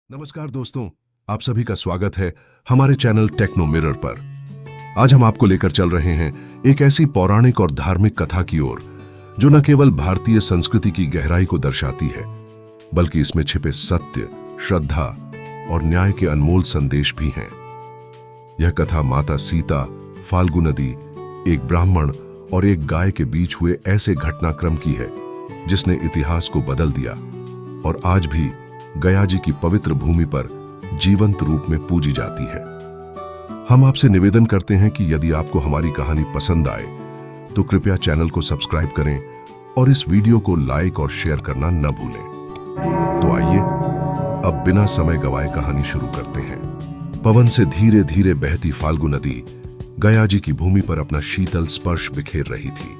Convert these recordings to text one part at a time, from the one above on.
नमस्कार दोस्तों, आप सभी का स्वागत है हमारे चैनल टेक्नो मिरर पर। आज हम आपको लेकर चल रहे हैं एक ऐसी पौराणिक और धार्मिक कथा की ओर जो न केवल भारतीय संस्कृति की गहराई को दर्शाती है, बल्कि इसमें छिपे सत्य, श्रद्धा और न्याय के अनमोल संदेश भी हैं। यह कथा माता सीता, फाल्गु नदी, एक ब्राह्मण और एक गाय के बीच हुए ऐसे घटनाक्रम की है जिसने इतिहास को बदल दिया और आज भी गया जी की पवित्र भूमि पर जीवंत रूप में पूजी जाती है। हम आपसे निवेदन करते हैं कि यदि आपको हमारी कहानी पसंद आए तो कृपया चैनल को सब्सक्राइब करें और इस वीडियो को लाइक और शेयर करना न भूलें। तो आइए अब बिना समय गवाए कहानी शुरू करते हैं। पवन से धीरे धीरे बहती फाल्गु नदी गया जी की भूमि पर अपना शीतल स्पर्श बिखेर रही थी।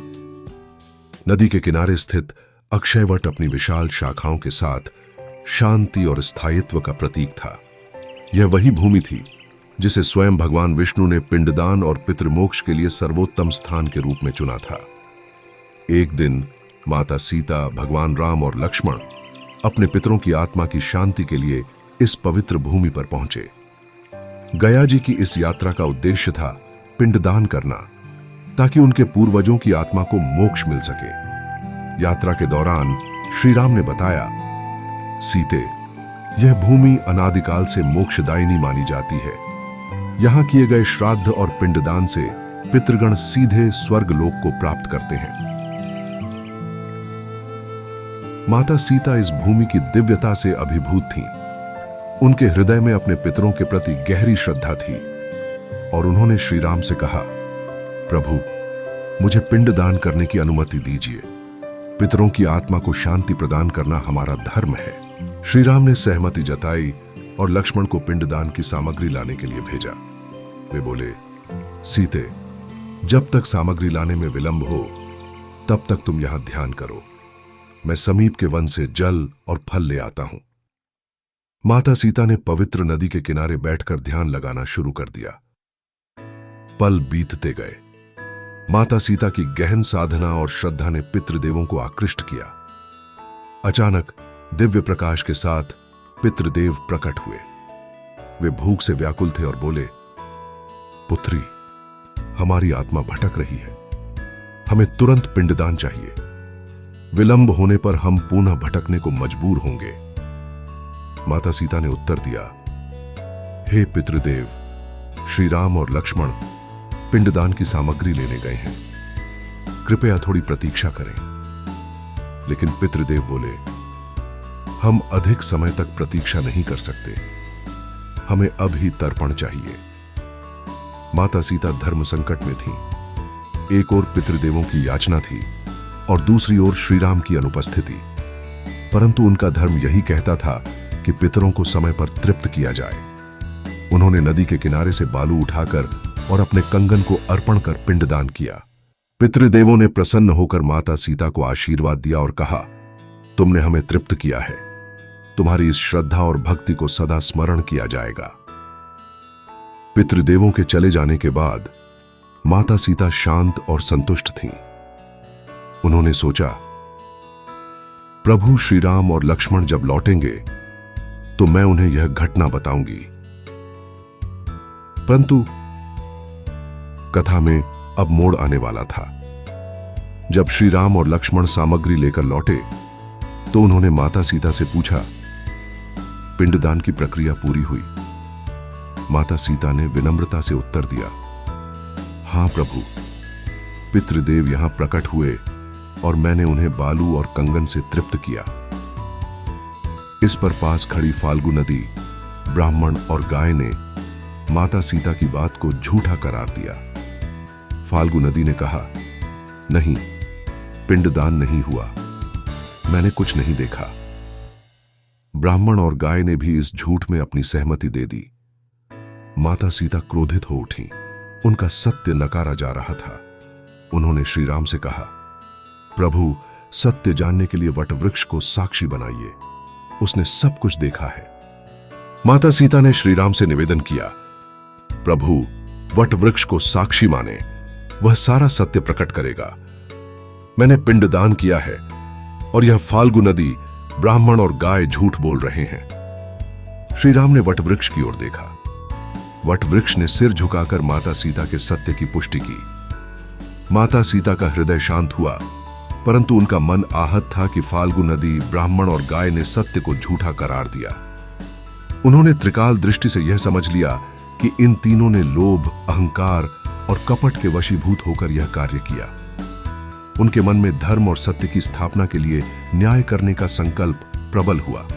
नदी के किनारे स्थित अक्षयवट अपनी विशाल शाखाओं के साथ शांति और स्थायित्व का प्रतीक था। यह वही भूमि थी जिसे स्वयं भगवान विष्णु ने पिंडदान और पितृमोक्ष के लिए सर्वोत्तम स्थान के रूप में चुना था। एक दिन माता सीता, भगवान राम और लक्ष्मण अपने पितरों की आत्मा की शांति के लिए इस पवित्र भूमि पर पहुंचे। गया जी की इस यात्रा का उद्देश्य था पिंडदान करना, ताकि उनके पूर्वजों की आत्मा को मोक्ष मिल सके। यात्रा के दौरान श्री राम ने बताया, सीते, यह भूमि अनादिकाल से मोक्षदायिनी मानी जाती है। यहां किए गए श्राद्ध और पिंडदान से पितृगण सीधे स्वर्ग लोक को प्राप्त करते हैं। माता सीता इस भूमि की दिव्यता से अभिभूत थीं। उनके हृदय में अपने पितरों के प्रति गहरी श्रद्धा थी और उन्होंने श्री राम से कहा, प्रभु, मुझे पिंडदान करने की अनुमति दीजिए। पितरों की आत्मा को शांति प्रदान करना हमारा धर्म है। श्री राम ने सहमति जताई और लक्ष्मण को पिंडदान की सामग्री लाने के लिए भेजा। वे बोले, सीते, जब तक सामग्री लाने में विलंब हो तब तक तुम यहां ध्यान करो। मैं समीप के वन से जल और फल ले आता हूं। माता सीता ने पवित्र नदी के किनारे बैठकर ध्यान लगाना शुरू कर दिया। पल बीतते गए। माता सीता की गहन साधना और श्रद्धा ने पितृदेवों को आकृष्ट किया। अचानक दिव्य प्रकाश के साथ पितृदेव प्रकट हुए। वे भूख से व्याकुल थे और बोले, पुत्री, हमारी आत्मा भटक रही है। हमें तुरंत पिंडदान चाहिए। विलंब होने पर हम पुनः भटकने को मजबूर होंगे। माता सीता ने उत्तर दिया, हे पितृदेव, श्री राम और लक्ष्मण पिंडदान की सामग्री लेने गए हैं। कृपया थोड़ी प्रतीक्षा करें। लेकिन पितृदेव बोले, हम अधिक समय तक प्रतीक्षा नहीं कर सकते। हमें अब ही तर्पण चाहिए। माता सीता धर्म संकट में थी। एक ओर पितृदेवों की याचना थी और दूसरी ओर श्री राम की अनुपस्थिति। परंतु उनका धर्म यही कहता था कि पितरों को समय पर तृप्त किया जाए। उन्होंने नदी के किनारे से बालू उठाकर और अपने कंगन को अर्पण कर पिंडदान किया। पितृदेवों ने प्रसन्न होकर माता सीता को आशीर्वाद दिया और कहा, तुमने हमें तृप्त किया है। तुम्हारी इस श्रद्धा और भक्ति को सदा स्मरण किया जाएगा। पितृदेवों के चले जाने के बाद माता सीता शांत और संतुष्ट थीं। उन्होंने सोचा, प्रभु श्री राम और लक्ष्मण जब लौटेंगे तो मैं उन्हें यह घटना बताऊंगी। परंतु कथा में अब मोड़ आने वाला था। जब श्री राम और लक्ष्मण सामग्री लेकर लौटे तो उन्होंने माता सीता से पूछा, पिंडदान की प्रक्रिया पूरी हुई? माता सीता ने विनम्रता से उत्तर दिया, हां प्रभु, पितृदेव यहां प्रकट हुए और मैंने उन्हें बालू और कंगन से तृप्त किया। इस पर पास खड़ी फाल्गु नदी, ब्राह्मण और गाय ने माता सीता की बात को झूठा करार दिया। फाल्गु नदी ने कहा, नहीं, पिंडदान नहीं हुआ, मैंने कुछ नहीं देखा। ब्राह्मण और गाय ने भी इस झूठ में अपनी सहमति दे दी। माता सीता क्रोधित हो उठी। उनका सत्य नकारा जा रहा था। उन्होंने श्री राम से कहा, प्रभु, सत्य जानने के लिए वटवृक्ष को साक्षी बनाइए। उसने सब कुछ देखा है। माता सीता ने श्री राम से निवेदन किया, प्रभु, वटवृक्ष को साक्षी माने, वह सारा सत्य प्रकट करेगा। मैंने पिंडदान किया है और यह फाल्गु नदी, ब्राह्मण और गाय झूठ बोल रहे हैं। श्री राम ने वटवृक्ष की ओर देखा। वटवृक्ष ने सिर झुकाकर माता सीता के सत्य की पुष्टि की। माता सीता का हृदय शांत हुआ, परंतु उनका मन आहत था कि फाल्गु नदी, ब्राह्मण और गाय ने सत्य को झूठा करार दिया। उन्होंने त्रिकाल दृष्टि से यह समझ लिया कि इन तीनों ने लोभ, अहंकार और कपट के वशीभूत होकर यह कार्य किया। उनके मन में धर्म और सत्य की स्थापना के लिए न्याय करने का संकल्प प्रबल हुआ।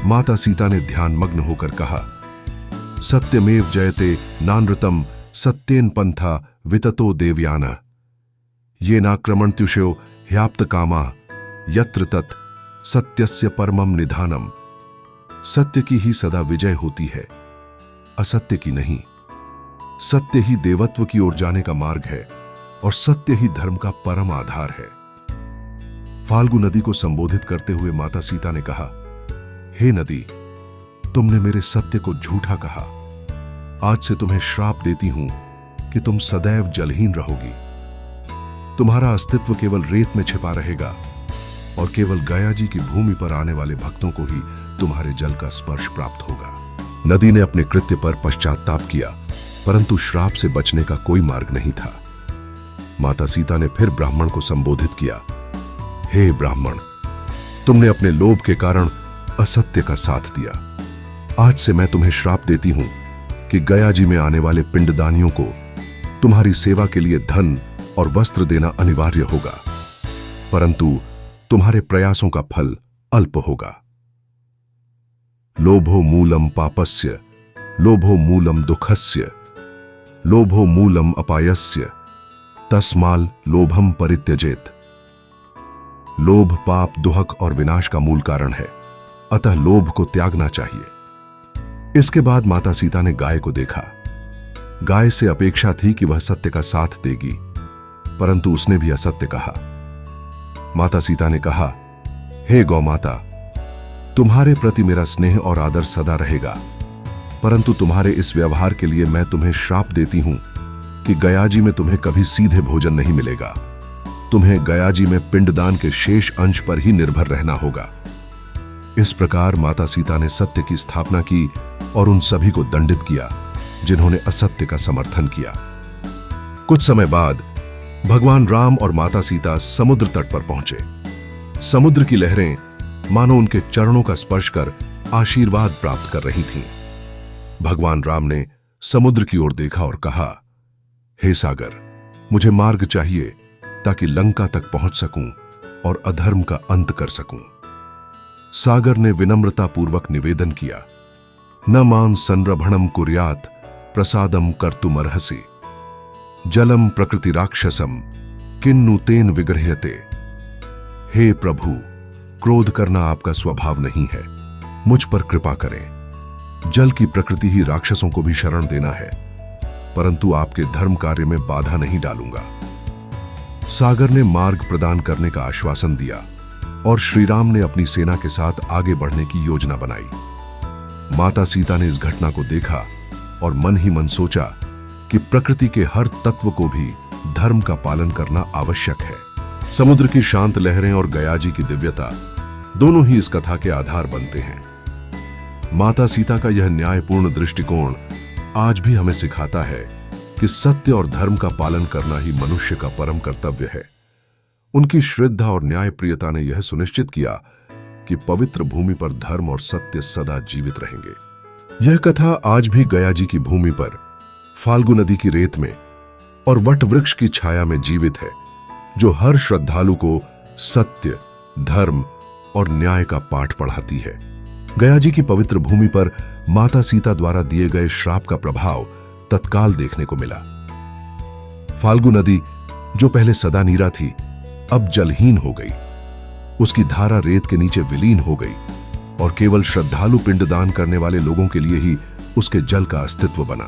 माता सीता ने ध्यान मग्न होकर कहा, सत्यमेव जयते नानृतम सत्येन पंथा विततो देवयाना ये नाक्रमणत्युषो ह्याप्त कामा यत्र तत् सत्यस्य परमम निधानम। सत्य की ही सदा विजय होती है, असत्य की नहीं। सत्य ही देवत्व की ओर जाने का मार्ग है और सत्य ही धर्म का परम आधार है। फाल्गु नदी को संबोधित करते हुए माता सीता ने कहा, हे नदी, तुमने मेरे सत्य को झूठा कहा। आज से तुम्हें श्राप देती हूं कि तुम सदैव जलहीन रहोगी। तुम्हारा अस्तित्व केवल रेत में छिपा रहेगा और केवल गया जी की भूमि पर आने वाले भक्तों को ही तुम्हारे जल का स्पर्श प्राप्त होगा। नदी ने अपने कृत्य पर पश्चाताप किया, परंतु श्राप से बचने का कोई मार्ग नहीं था। माता सीता ने फिर ब्राह्मण को संबोधित किया, हे ब्राह्मण, तुमने अपने लोभ के कारण असत्य का साथ दिया। आज से मैं तुम्हें श्राप देती हूं कि गया जी में आने वाले पिंडदानियों को तुम्हारी सेवा के लिए धन और वस्त्र देना अनिवार्य होगा, परंतु तुम्हारे प्रयासों का फल अल्प होगा। लोभो मूलम पापस्य, लोभो मूलम दुखस्य, लोभो मूलम अपायस्य, तस्माल लोभम परित्यजेत। लोभ पाप, दुहक और विनाश का मूल कारण है, अतः लोभ को त्यागना चाहिए। इसके बाद माता सीता ने गाय को देखा। गाय से अपेक्षा थी कि वह सत्य का साथ देगी, परंतु उसने भी असत्य कहा। माता सीता ने कहा, हे गौ माता, तुम्हारे प्रति मेरा स्नेह और आदर सदा रहेगा, परंतु तुम्हारे इस व्यवहार के लिए मैं तुम्हें श्राप देती हूं कि गया जी में तुम्हें कभी सीधे भोजन नहीं मिलेगा। तुम्हें गया जी में पिंडदान के शेष अंश पर ही निर्भर रहना होगा। इस प्रकार माता सीता ने सत्य की स्थापना की और उन सभी को दंडित किया जिन्होंने असत्य का समर्थन किया। कुछ समय बाद भगवान राम और माता सीता समुद्र तट पर पहुंचे। समुद्र की लहरें मानो उनके चरणों का स्पर्श कर आशीर्वाद प्राप्त कर रही थीं। भगवान राम ने समुद्र की ओर देखा और कहा, हे सागर, मुझे मार्ग चाहिए ताकि लंका तक पहुंच सकूं और अधर्म का अंत कर सकूं। सागर ने विनम्रतापूर्वक निवेदन किया, न मान संरभणम कुर्यात प्रसादम कर्तुमर्हसि, जलम प्रकृति राक्षसम किन्नु तेन विगृह्यते। हे प्रभु, क्रोध करना आपका स्वभाव नहीं है, मुझ पर कृपा करें। जल की प्रकृति ही राक्षसों को भी शरण देना है, परंतु आपके धर्म कार्य में बाधा नहीं डालूंगा। सागर ने मार्ग प्रदान करने का आश्वासन दिया और श्री राम ने अपनी सेना के साथ आगे बढ़ने की योजना बनाई। माता सीता ने इस घटना को देखा और मन ही मन सोचा कि प्रकृति के हर तत्व को भी धर्म का पालन करना आवश्यक है। समुद्र की शांत लहरें और गया जी की दिव्यता दोनों ही इस कथा के आधार बनते हैं। माता सीता का यह न्यायपूर्ण दृष्टिकोण आज भी हमें सिखाता है कि सत्य और धर्म का पालन करना ही मनुष्य का परम कर्तव्य है। उनकी श्रद्धा और न्यायप्रियता ने यह सुनिश्चित किया कि पवित्र भूमि पर धर्म और सत्य सदा जीवित रहेंगे। यह कथा आज भी गया जी की भूमि पर, फाल्गु नदी की रेत में और वट वृक्ष की छाया में जीवित है, जो हर श्रद्धालु को सत्य, धर्म और न्याय का पाठ पढ़ाती है। गया जी की पवित्र भूमि पर माता सीता द्वारा दिए गए श्राप का प्रभाव तत्काल देखने को मिला। फाल्गु नदी, जो पहले सदा नीरा थी, अब जलहीन हो गई। उसकी धारा रेत के नीचे विलीन हो गई और केवल श्रद्धालु पिंडदान करने वाले लोगों के लिए ही उसके जल का अस्तित्व बना।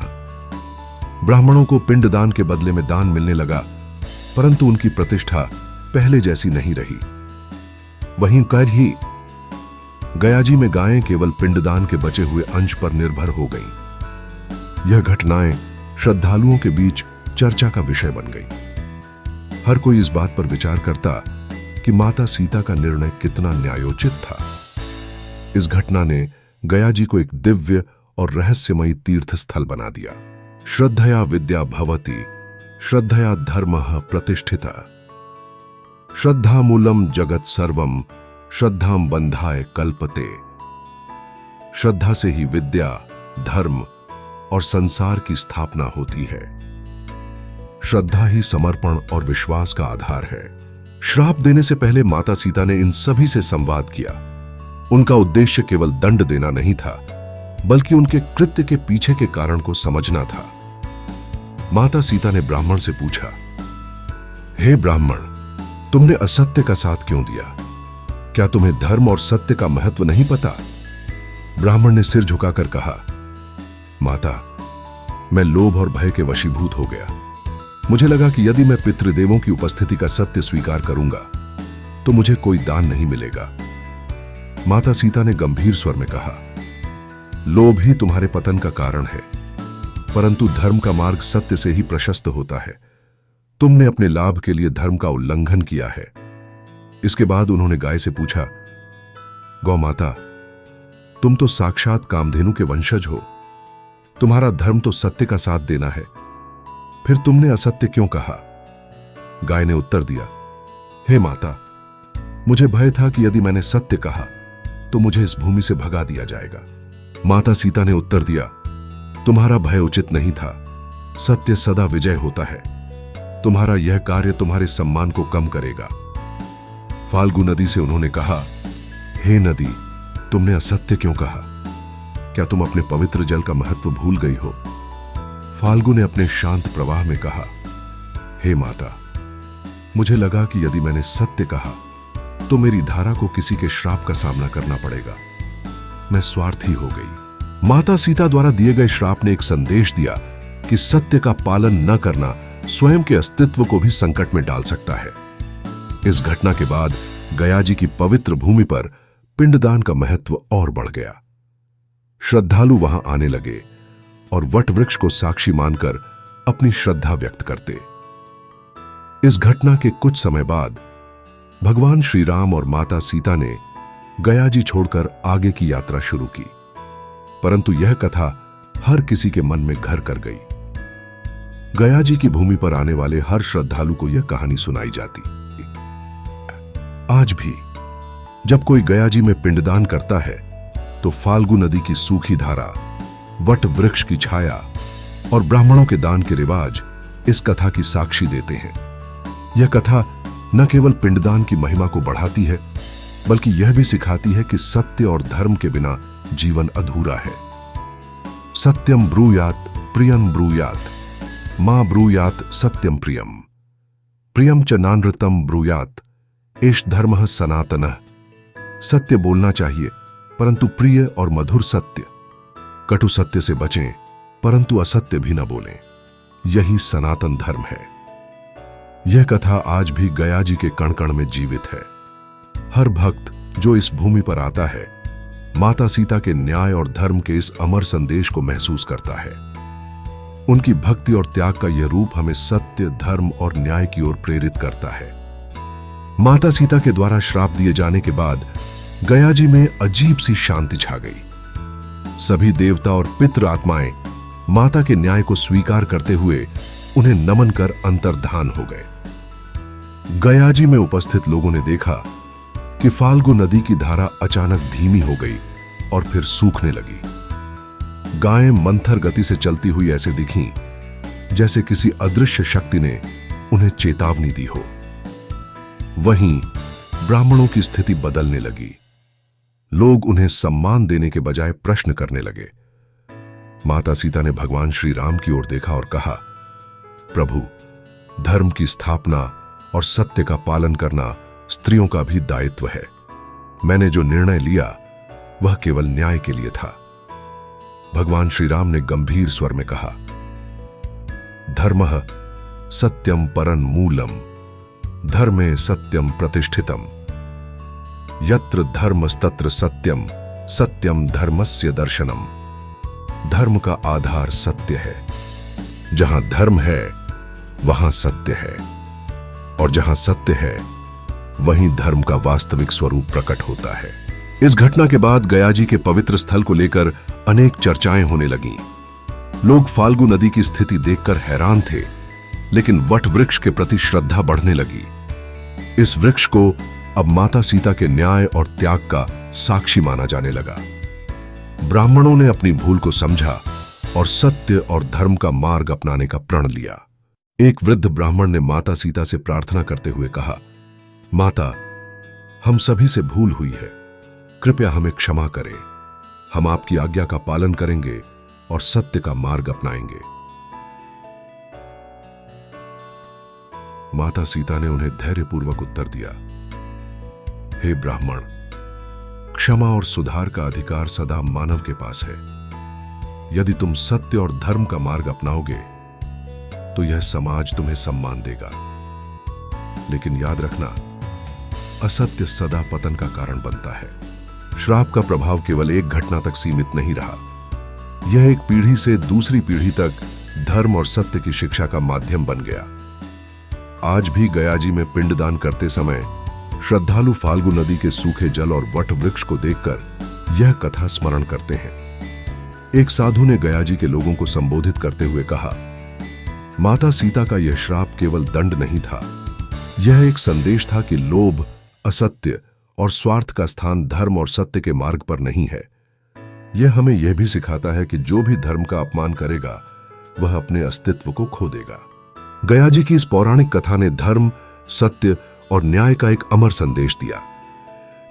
ब्राह्मणों को पिंडदान के बदले में दान मिलने लगा, परंतु उनकी प्रतिष्ठा पहले जैसी नहीं रही। वहीं कर ही गया जी में गायें केवल पिंडदान के बचे हुए अंश पर निर्भर हो गईं। यह घटनाएं श्रद्धालुओं के बीच चर्चा का विषय बन गई। हर कोई इस बात पर विचार करता कि माता सीता का निर्णय कितना न्यायोचित था। इस घटना ने गया जी को एक दिव्य और रहस्यमयी तीर्थ स्थल बना दिया। श्रद्धया विद्या भवति, श्रद्धया धर्मः प्रतिष्ठिता, श्रद्धामूलम जगत सर्वम, श्रद्धाम बंधाय कल्पते। श्रद्धा से ही विद्या, धर्म और संसार की स्थापना होती है। श्रद्धा ही समर्पण और विश्वास का आधार है। श्राप देने से पहले माता सीता ने इन सभी से संवाद किया। उनका उद्देश्य केवल दंड देना नहीं था, बल्कि उनके कृत्य के पीछे के कारण को समझना था। माता सीता ने ब्राह्मण से पूछा, हे ब्राह्मण, तुमने असत्य का साथ क्यों दिया? क्या तुम्हें धर्म और सत्य का महत्व नहीं पता? ब्राह्मण ने सिर झुकाकर कहा, माता, मैं लोभ और भय के वशीभूत हो गया। मुझे लगा कि यदि मैं पितृदेवों की उपस्थिति का सत्य स्वीकार करूंगा तो मुझे कोई दान नहीं मिलेगा। माता सीता ने गंभीर स्वर में कहा, लोभ ही तुम्हारे पतन का कारण है, परंतु धर्म का मार्ग सत्य से ही प्रशस्त होता है। तुमने अपने लाभ के लिए धर्म का उल्लंघन किया है। इसके बाद उन्होंने गाय से पूछा, गौ माता, तुम तो साक्षात कामधेनु के वंशज हो। तुम्हारा धर्म तो सत्य का साथ देना है, फिर तुमने असत्य क्यों कहा? गाय ने उत्तर दिया, हे माता, मुझे भय था कि यदि मैंने सत्य कहा तो मुझे इस भूमि से भगा दिया जाएगा। माता सीता ने उत्तर दिया, तुम्हारा भय उचित नहीं था। सत्य सदा विजय होता है। तुम्हारा यह कार्य तुम्हारे सम्मान को कम करेगा। फाल्गु नदी से उन्होंने कहा, हे नदी, तुमने असत्य क्यों कहा? क्या तुम अपने पवित्र जल का महत्व भूल गई हो? फाल्गु ने अपने शांत प्रवाह में कहा, हे माता, मुझे लगा कि यदि मैंने सत्य कहा तो मेरी धारा को किसी के श्राप का सामना करना पड़ेगा। मैं स्वार्थी हो गई। माता सीता द्वारा दिए गए श्राप ने एक संदेश दिया कि सत्य का पालन न करना स्वयं के अस्तित्व को भी संकट में डाल सकता है। इस घटना के बाद गया जी की पवित्र भूमि पर पिंडदान का महत्व और बढ़ गया। श्रद्धालु वहां आने लगे और वट वृक्ष को साक्षी मानकर अपनी श्रद्धा व्यक्त करते। इस घटना के कुछ समय बाद भगवान श्री राम और माता सीता ने गया जी छोड़कर आगे की यात्रा शुरू की, परंतु यह कथा हर किसी के मन में घर कर गई। गया जी की भूमि पर आने वाले हर श्रद्धालु को यह कहानी सुनाई जाती। आज भी जब कोई गया जी में पिंडदान करता है तो फाल्गु नदी की सूखी धारा, वट वृक्ष की छाया और ब्राह्मणों के दान के रिवाज इस कथा की साक्षी देते हैं। यह कथा न केवल पिंडदान की महिमा को बढ़ाती है, बल्कि यह भी सिखाती है कि सत्य और धर्म के बिना जीवन अधूरा है। सत्यम ब्रूयात प्रियम ब्रूयात, मां ब्रूयात सत्यम प्रियम, प्रियम च नानृतम ब्रूयात, एष धर्मः सनातनः। सत्य बोलना चाहिए, परंतु प्रिय और मधुर सत्य। कटु सत्य से बचें, परंतु असत्य भी न बोलें। यही सनातन धर्म है। यह कथा आज भी गया जी के कण कण में जीवित है। हर भक्त जो इस भूमि पर आता है, माता सीता के न्याय और धर्म के इस अमर संदेश को महसूस करता है। उनकी भक्ति और त्याग का यह रूप हमें सत्य, धर्म और न्याय की ओर प्रेरित करता है। माता सीता के द्वारा श्राप दिए जाने के बाद गया जी में अजीब सी शांति छा गई। सभी देवता और पितृ आत्माएं माता के न्याय को स्वीकार करते हुए उन्हें नमन कर अंतर्धान हो गए। गया जी में उपस्थित लोगों ने देखा कि फाल्गु नदी की धारा अचानक धीमी हो गई और फिर सूखने लगी। गायें मंथर गति से चलती हुई ऐसे दिखीं जैसे किसी अदृश्य शक्ति ने उन्हें चेतावनी दी हो। वहीं ब्राह्मणों की स्थिति बदलने लगी। लोग उन्हें सम्मान देने के बजाय प्रश्न करने लगे। माता सीता ने भगवान श्री राम की ओर देखा और कहा, प्रभु, धर्म की स्थापना और सत्य का पालन करना स्त्रियों का भी दायित्व है। मैंने जो निर्णय लिया वह केवल न्याय के लिए था। भगवान श्री राम ने गंभीर स्वर में कहा, धर्मः सत्यम परं मूलम, धर्मे सत्यम प्रतिष्ठितम, यत्र धर्मस्तत्र सत्यम, सत्यम धर्मस्य दर्शनम। धर्म का आधार सत्य है। जहां धर्म है वहां सत्य है, और जहां सत्य है वहीं धर्म का वास्तविक स्वरूप प्रकट होता है। इस घटना के बाद गयाजी के पवित्र स्थल को लेकर अनेक चर्चाएं होने लगीं। लोग फाल्गु नदी की स्थिति देखकर हैरान थे, लेकिन वट वृक्ष के प्रति श्रद्धा बढ़ने लगी। इस वृक्ष को अब माता सीता के न्याय और त्याग का साक्षी माना जाने लगा। ब्राह्मणों ने अपनी भूल को समझा और सत्य और धर्म का मार्ग अपनाने का प्रण लिया। एक वृद्ध ब्राह्मण ने माता सीता से प्रार्थना करते हुए कहा, माता, हम सभी से भूल हुई है, कृपया हमें क्षमा करें। हम आपकी आज्ञा का पालन करेंगे और सत्य का मार्ग अपनाएंगे। माता सीता ने उन्हें धैर्यपूर्वक उत्तर दिया, हे ब्राह्मण, क्षमा और सुधार का अधिकार सदा मानव के पास है। यदि तुम सत्य और धर्म का मार्ग अपनाओगे तो यह समाज तुम्हें सम्मान देगा। लेकिन याद रखना, असत्य सदा पतन का कारण बनता है। श्राप का प्रभाव केवल एक घटना तक सीमित नहीं रहा, यह एक पीढ़ी से दूसरी पीढ़ी तक धर्म और सत्य की शिक्षा का माध्यम बन गया। आज भी गयाजी में पिंडदान करते समय श्रद्धालु फाल्गु नदी के सूखे जल और वट वृक्ष को देखकर यह कथा स्मरण करते हैं। एक साधु ने गयाजी के लोगों को संबोधित करते हुए कहा, माता सीता का यह श्राप केवल दंड नहीं था, यह एक संदेश था कि लोभ, असत्य और स्वार्थ का स्थान धर्म और सत्य के मार्ग पर नहीं है। यह हमें यह भी सिखाता है कि जो भी धर्म का अपमान करेगा वह अपने अस्तित्व को खो देगा। गयाजी की इस पौराणिक कथा ने धर्म, सत्य और न्याय का एक अमर संदेश दिया।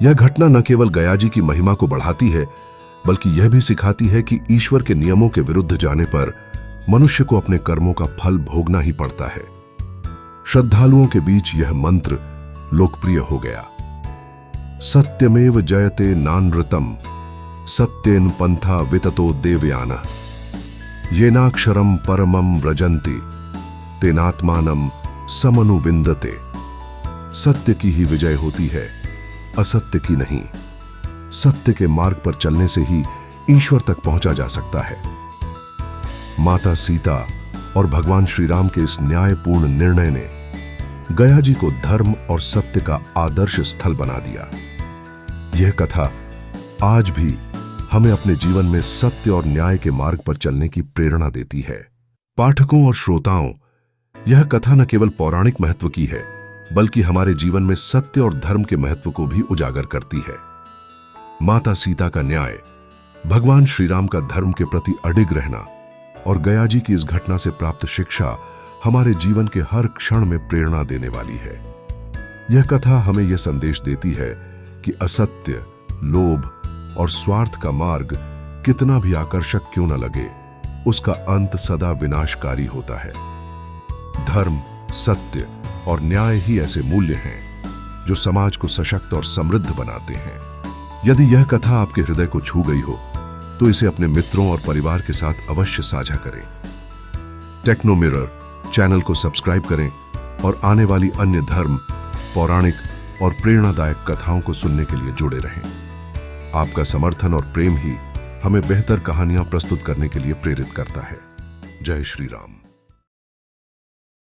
यह घटना न केवल गयाजी की महिमा को बढ़ाती है, बल्कि यह भी सिखाती है कि ईश्वर के नियमों के विरुद्ध जाने पर मनुष्य को अपने कर्मों का फल भोगना ही पड़ता है। श्रद्धालुओं के बीच यह मंत्र लोकप्रिय हो गया, सत्यमेव जयते नानृतम, सत्येन पंथा विततो देवयानः, येनाक्षरम परमम व्रजन्ति, तेनात्मानम समनुविन्दते। सत्य की ही विजय होती है, असत्य की नहीं। सत्य के मार्ग पर चलने से ही ईश्वर तक पहुंचा जा सकता है। माता सीता और भगवान श्री राम के इस न्यायपूर्ण निर्णय ने गयाजी को धर्म और सत्य का आदर्श स्थल बना दिया। यह कथा आज भी हमें अपने जीवन में सत्य और न्याय के मार्ग पर चलने की प्रेरणा देती है। पाठकों और श्रोताओं, यह कथा न केवल पौराणिक महत्व की है, बल्कि हमारे जीवन में सत्य और धर्म के महत्व को भी उजागर करती है। माता सीता का न्याय, भगवान श्री राम का धर्म के प्रति अडिग रहना और गयाजी की इस घटना से प्राप्त शिक्षा हमारे जीवन के हर क्षण में प्रेरणा देने वाली है। यह कथा हमें यह संदेश देती है कि असत्य, लोभ और स्वार्थ का मार्ग कितना भी आकर्षक क्यों न लगे, उसका अंत सदा विनाशकारी होता है। धर्म, सत्य और न्याय ही ऐसे मूल्य हैं जो समाज को सशक्त और समृद्ध बनाते हैं। यदि यह कथा आपके हृदय को छू गई हो तो इसे अपने मित्रों और परिवार के साथ अवश्य साझा करें। टेक्नो मिरर चैनल को सब्सक्राइब करें और आने वाली अन्य धर्म, पौराणिक और प्रेरणादायक कथाओं को सुनने के लिए जुड़े रहें। आपका समर्थन और प्रेम ही हमें बेहतर कहानियां प्रस्तुत करने के लिए प्रेरित करता है। जय श्री राम।